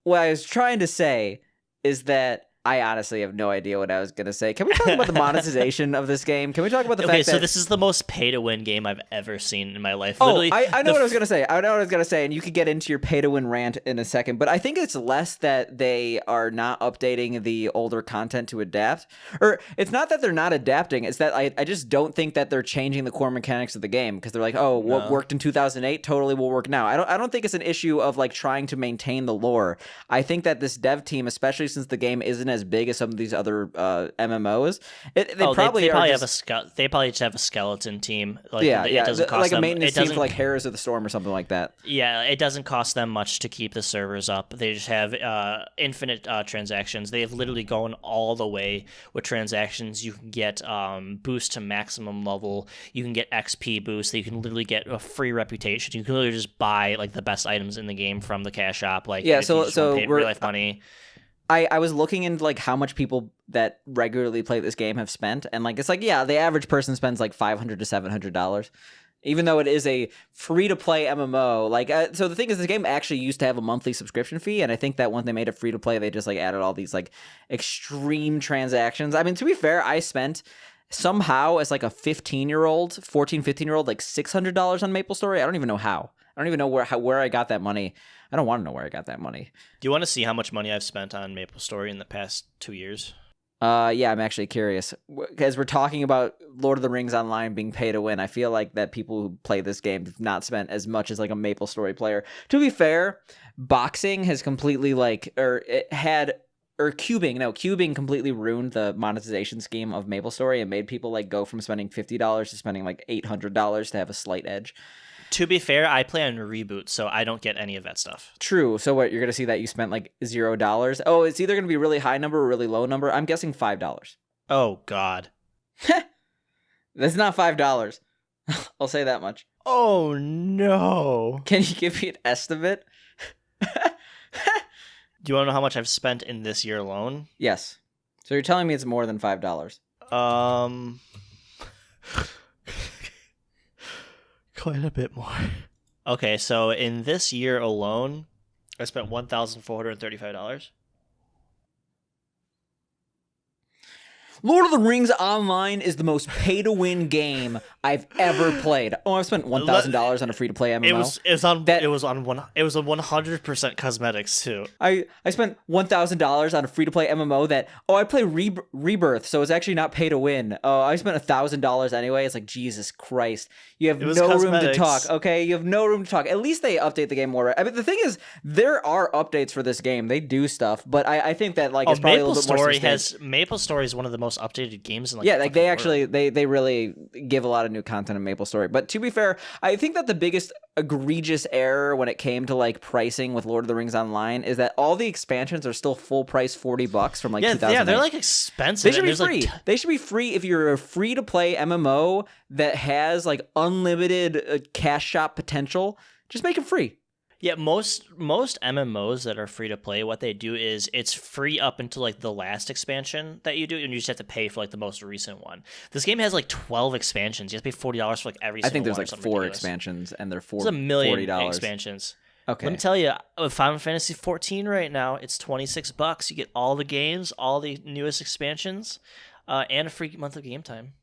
what I was trying to say is that I honestly have no idea what I was going to say. Can we talk about the monetization of this game? Can we talk about the fact that... Okay, so this is the most pay-to-win game I've ever seen in my life. Oh, Literally, I know what I was going to say. I know what I was going to say, and you could get into your pay-to-win rant in a second, but I think it's less that they are not updating the older content to adapt. Or it's not that they're not adapting, it's that I just don't think that they're changing the core mechanics of the game, because they're like, oh, what worked in 2008 totally will work now. I don't think it's an issue of like trying to maintain the lore. I think that this dev team, especially since the game isn't as big as some of these other MMOs, they probably just have a skeleton team. Like, yeah, it doesn't cost like them, a maintenance team for like Heroes of the Storm or something like that. Yeah, it doesn't cost them much to keep the servers up. They just have infinite transactions. They have literally gone all the way with transactions. You can get boost to maximum level. You can get XP boost. You can literally get a free reputation. You can literally just buy like the best items in the game from the cash shop. Like, yeah, if you just want to pay we're real life money. I was looking into like how much people that regularly play this game have spent, and like it's like, yeah, the average person spends like $500 to $700, even though it is a free to play MMO. Like, so the thing is, the game actually used to have a monthly subscription fee, and I think that when they made it free to play, they just like added all these like extreme transactions. I mean, to be fair, I spent somehow as like a 15-year-old like $600 on Maplestory. I don't even know how. I don't even know where I got that money. I don't want to know where I got that money. Do you want to see how much money I've spent on Maplestory in the past 2 years? Yeah, I'm actually curious. As we're talking about Lord of the Rings Online being pay to win, I feel like that people who play this game have not spent as much as like a Maplestory player. To be fair, boxing has completely cubing completely ruined the monetization scheme of Maplestory and made people like go from spending $50 to spending like $800 to have a slight edge. To be fair, I play on Reboot, so I don't get any of that stuff. True. So what, you're going to see that you spent like $0? Oh, it's either going to be a really high number or a really low number. I'm guessing $5. Oh, God. That's not $5. I'll say that much. Oh, no. Can you give me an estimate? Do you want to know how much I've spent in this year alone? Yes. So you're telling me it's more than $5? Quite a bit more. Okay, so in this year alone, I spent $1,435. Lord of the Rings Online is the most pay-to-win game I've ever played. Oh, I've spent $1,000 on a free-to-play MMO. It was on 100% cosmetics too. I spent $1,000 on a free-to-play MMO that I play Rebirth, so it's actually not pay-to-win. Oh, I spent $1,000 anyway. It's like, Jesus Christ, you have no room to talk. Okay, you have no room to talk. At least they update the game more. I mean, the thing is, there are updates for this game. They do stuff, but I think that like it's probably a little bit more sustained. Maplestory is one of the most updated games in like they actually they really give a lot of new content in Maplestory. But to be fair, I think that the biggest egregious error when it came to like pricing with Lord of the Rings Online is that all the expansions are still full price $40 from like 2008. Yeah, they're like expensive. They should be free. They should be free if you're a free to play MMO that has like unlimited cash shop potential. Just make it free. Yeah, most MMOs that are free to play, what they do is it's free up until like the last expansion that you do, and you just have to pay for like the most recent one. This game has like 12 expansions. You have to pay $40 for like every single one. I think there's like 4 expansions, and they're There's a million $40. expansions. Okay. Let me tell you, with Final Fantasy 14 right now, it's $26. You get all the games, all the newest expansions, and a free month of game time.